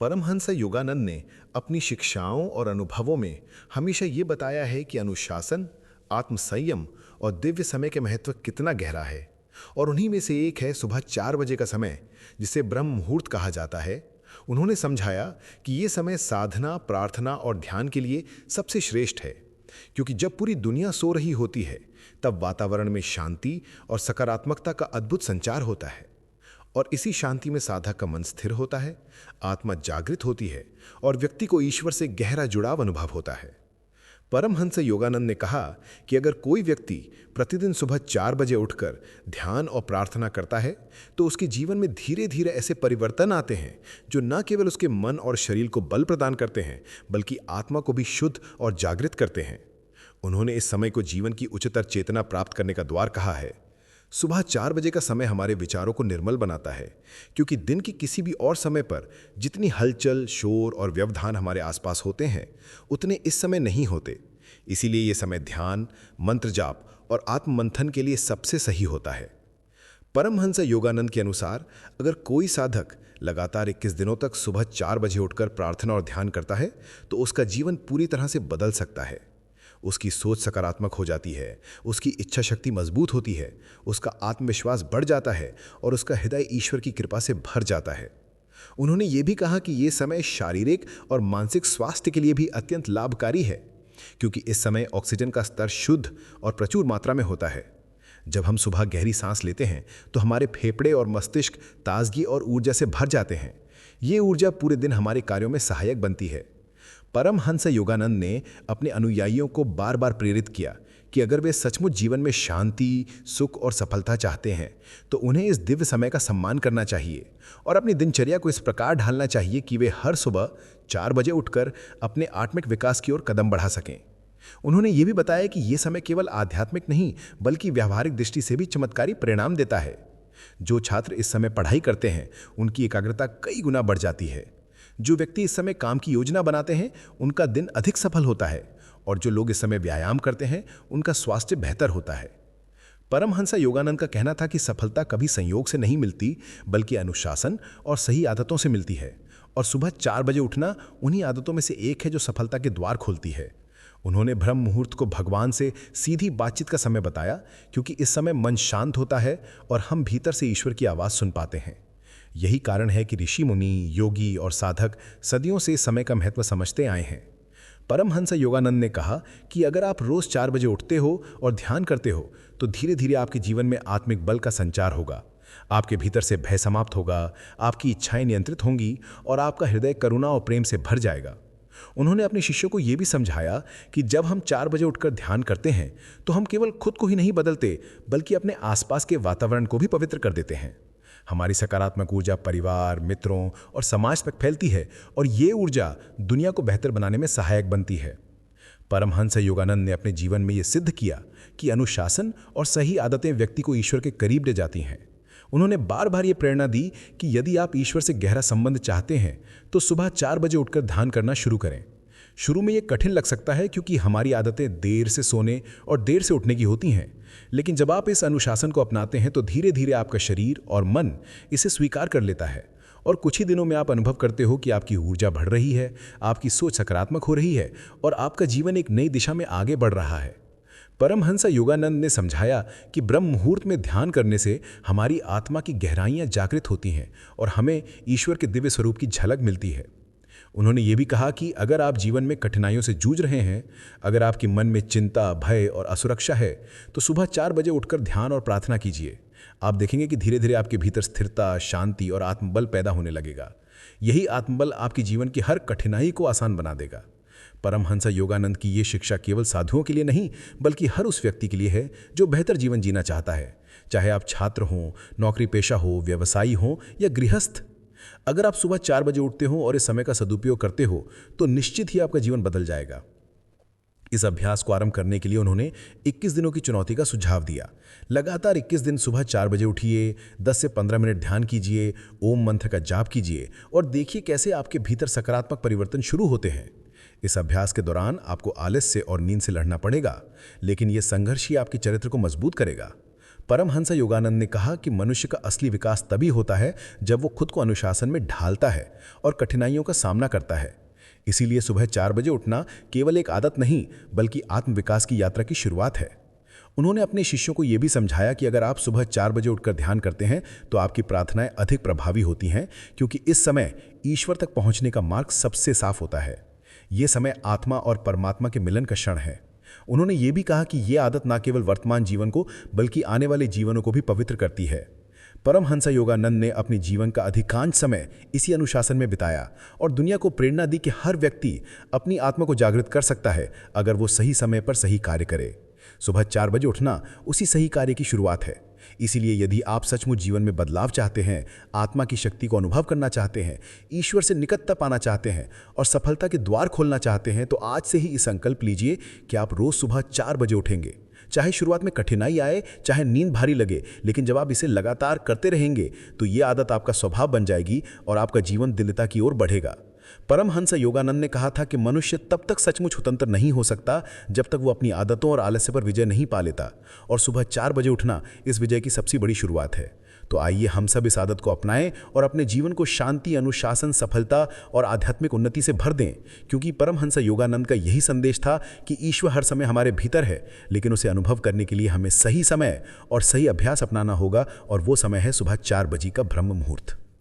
परमहंस योगानंद ने अपनी शिक्षाओं और अनुभवों में हमेशा ये बताया है कि अनुशासन, आत्मसंयम और दिव्य समय के महत्व कितना गहरा है। और उन्हीं में से एक है सुबह 4 बजे का समय, जिसे ब्रह्म मुहूर्त कहा जाता है। उन्होंने समझाया कि ये समय साधना, प्रार्थना और ध्यान के लिए सबसे श्रेष्ठ है, क्योंकि जब पूरी दुनिया सो रही होती है तब वातावरण में शांति और सकारात्मकता का अद्भुत संचार होता है। और इसी शांति में साधक का मन स्थिर होता है, आत्मा जागृत होती है और व्यक्ति को ईश्वर से गहरा जुड़ाव अनुभव होता है। परमहंस योगानंद ने कहा कि अगर कोई व्यक्ति प्रतिदिन सुबह 4 बजे उठकर ध्यान और प्रार्थना करता है तो उसके जीवन में धीरे धीरे ऐसे परिवर्तन आते हैं जो न केवल उसके मन और शरीर को बल प्रदान करते हैं, बल्कि आत्मा को भी शुद्ध और जागृत करते हैं। उन्होंने इस समय को जीवन की उच्चतर चेतना प्राप्त करने का द्वार कहा है। सुबह 4 बजे का समय हमारे विचारों को निर्मल बनाता है, क्योंकि दिन के किसी भी और समय पर जितनी हलचल, शोर और व्यवधान हमारे आसपास होते हैं, उतने इस समय नहीं होते। इसीलिए ये समय ध्यान, मंत्र जाप और आत्ममंथन के लिए सबसे सही होता है। परमहंस योगानंद के अनुसार अगर कोई साधक लगातार 21 दिनों तक सुबह 4 बजे उठकर प्रार्थना और ध्यान करता है तो उसका जीवन पूरी तरह से बदल सकता है। उसकी सोच सकारात्मक हो जाती है, उसकी इच्छा शक्ति मजबूत होती है, उसका आत्मविश्वास बढ़ जाता है और उसका हृदय ईश्वर की कृपा से भर जाता है। उन्होंने ये भी कहा कि ये समय शारीरिक और मानसिक स्वास्थ्य के लिए भी अत्यंत लाभकारी है, क्योंकि इस समय ऑक्सीजन का स्तर शुद्ध और प्रचुर मात्रा में होता है। जब हम सुबह गहरी सांस लेते हैं तो हमारे फेफड़े और मस्तिष्क ताजगी और ऊर्जा से भर जाते हैं। ये ऊर्जा पूरे दिन हमारे कार्यों में सहायक बनती है। परमहंस योगानंद ने अपने अनुयायियों को बार बार प्रेरित किया कि अगर वे सचमुच जीवन में शांति, सुख और सफलता चाहते हैं तो उन्हें इस दिव्य समय का सम्मान करना चाहिए और अपनी दिनचर्या को इस प्रकार ढालना चाहिए कि वे हर सुबह 4 बजे उठकर अपने आत्मिक विकास की ओर कदम बढ़ा सकें। उन्होंने ये भी बताया कि ये समय केवल आध्यात्मिक नहीं बल्कि व्यावहारिक दृष्टि से भी चमत्कारी परिणाम देता है। जो छात्र इस समय पढ़ाई करते हैं उनकी एकाग्रता कई गुना बढ़ जाती है। जो व्यक्ति इस समय काम की योजना बनाते हैं उनका दिन अधिक सफल होता है और जो लोग इस समय व्यायाम करते हैं उनका स्वास्थ्य बेहतर होता है। परमहंस योगानंद का कहना था कि सफलता कभी संयोग से नहीं मिलती बल्कि अनुशासन और सही आदतों से मिलती है, और सुबह 4 बजे उठना उन्हीं आदतों में से एक है जो सफलता के द्वार खोलती है। उन्होंने ब्रह्म मुहूर्त को भगवान से सीधी बातचीत का समय बताया, क्योंकि इस समय मन शांत होता है और हम भीतर से ईश्वर की आवाज़ सुन पाते हैं। यही कारण है कि ऋषि मुनि, योगी और साधक सदियों से इस समय का महत्व समझते आए हैं। परमहंस योगानंद ने कहा कि अगर आप रोज 4 बजे उठते हो और ध्यान करते हो तो धीरे धीरे आपके जीवन में आत्मिक बल का संचार होगा। आपके भीतर से भय समाप्त होगा, आपकी इच्छाएं नियंत्रित होंगी और आपका हृदय करुणा और प्रेम से भर जाएगा। उन्होंने अपने शिष्यों को यह भी समझाया कि जब हम 4 बजे उठकर ध्यान करते हैं तो हम केवल खुद को ही नहीं बदलते बल्कि अपने आसपास के वातावरण को भी पवित्र कर देते हैं। हमारी सकारात्मक ऊर्जा परिवार, मित्रों और समाज तक फैलती है और ये ऊर्जा दुनिया को बेहतर बनाने में सहायक बनती है। परमहंस योगानंद ने अपने जीवन में ये सिद्ध किया कि अनुशासन और सही आदतें व्यक्ति को ईश्वर के करीब ले जाती हैं। उन्होंने बार बार ये प्रेरणा दी कि यदि आप ईश्वर से गहरा संबंध चाहते हैं तो सुबह 4 बजे उठकर ध्यान करना शुरू करें। शुरू में ये कठिन लग सकता है क्योंकि हमारी आदतें देर से सोने और देर से उठने की होती हैं, लेकिन जब आप इस अनुशासन को अपनाते हैं तो धीरे धीरे आपका शरीर और मन इसे स्वीकार कर लेता है और कुछ ही दिनों में आप अनुभव करते हो कि आपकी ऊर्जा बढ़ रही है, आपकी सोच सकारात्मक हो रही है और आपका जीवन एक नई दिशा में आगे बढ़ रहा है। परमहंस योगानंद ने समझाया कि ब्रह्म मुहूर्त में ध्यान करने से हमारी आत्मा की गहराइयाँ जागृत होती हैं और हमें ईश्वर के दिव्य स्वरूप की झलक मिलती है। उन्होंने ये भी कहा कि अगर आप जीवन में कठिनाइयों से जूझ रहे हैं, अगर आपके मन में चिंता, भय और असुरक्षा है, तो सुबह 4 बजे उठकर ध्यान और प्रार्थना कीजिए। आप देखेंगे कि धीरे धीरे आपके भीतर स्थिरता, शांति और आत्मबल पैदा होने लगेगा। यही आत्मबल आपके जीवन की हर कठिनाई को आसान बना देगा। परमहंस योगानंद की ये शिक्षा केवल साधुओं के लिए नहीं बल्कि हर उस व्यक्ति के लिए है जो बेहतर जीवन जीना चाहता है, चाहे आप छात्र हों, नौकरी पेशा हो, व्यवसायी हों या गृहस्थ। अगर आप सुबह 4 बजे उठते हो और इस समय का सदुपयोग करते हो तो निश्चित ही आपका जीवन बदल जाएगा। इस अभ्यास को आरंभ करने के लिए उन्होंने 21 दिनों की चुनौती का सुझाव दिया। लगातार 21 दिन सुबह 4 बजे उठिए, 10 से 15 मिनट ध्यान कीजिए, ओम मंत्र का जाप कीजिए और देखिए कैसे आपके भीतर सकारात्मक परिवर्तन शुरू होते हैं। इस अभ्यास के दौरान आपको आलस्य और नींद से लड़ना पड़ेगा, लेकिन यह संघर्ष ही आपके चरित्र को मजबूत करेगा। परमहंस योगानंद ने कहा कि मनुष्य का असली विकास तभी होता है जब वो खुद को अनुशासन में ढालता है और कठिनाइयों का सामना करता है। इसीलिए सुबह 4 बजे उठना केवल एक आदत नहीं बल्कि आत्मविकास की यात्रा की शुरुआत है। उन्होंने अपने शिष्यों को यह भी समझाया कि अगर आप सुबह 4 बजे उठकर ध्यान करते हैं तो आपकी प्रार्थनाएं अधिक प्रभावी होती हैं, क्योंकि इस समय ईश्वर तक पहुंचने का मार्ग सबसे साफ होता है। ये समय आत्मा और परमात्मा के मिलन का क्षण है। उन्होंने ये भी कहा कि यह आदत न केवल वर्तमान जीवन को बल्कि आने वाले जीवनों को भी पवित्र करती है। परमहंस योगानंद ने अपने जीवन का अधिकांश समय इसी अनुशासन में बिताया और दुनिया को प्रेरणा दी कि हर व्यक्ति अपनी आत्मा को जागृत कर सकता है अगर वो सही समय पर सही कार्य करे। सुबह 4 बजे उठना उसी सही कार्य की शुरुआत है। इसीलिए यदि आप सचमुच जीवन में बदलाव चाहते हैं, आत्मा की शक्ति को अनुभव करना चाहते हैं, ईश्वर से निकटता पाना चाहते हैं और सफलता के द्वार खोलना चाहते हैं, तो आज से ही ये संकल्प लीजिए कि आप रोज सुबह 4 बजे उठेंगे। चाहे शुरुआत में कठिनाई आए, चाहे नींद भारी लगे, लेकिन जब आप इसे लगातार करते रहेंगे तो ये आदत आपका स्वभाव बन जाएगी और आपका जीवन दिव्यता की ओर बढ़ेगा। परमहंस योगानंद ने कहा था कि मनुष्य तब तक सचमुच स्वतंत्र नहीं हो सकता जब तक वो अपनी आदतों और आलस्य पर विजय नहीं पा लेता, और सुबह 4 बजे उठना इस विजय की सबसे बड़ी शुरुआत है। तो आइए हम सब इस आदत को अपनाएं और अपने जीवन को शांति, अनुशासन, सफलता और आध्यात्मिक उन्नति से भर दें, क्योंकि परमहंस योगानंद का यही संदेश था कि ईश्वर हर समय हमारे भीतर है, लेकिन उसे अनुभव करने के लिए हमें सही समय और सही अभ्यास अपनाना होगा, और वो समय है सुबह 4 बजे का ब्रह्म मुहूर्त।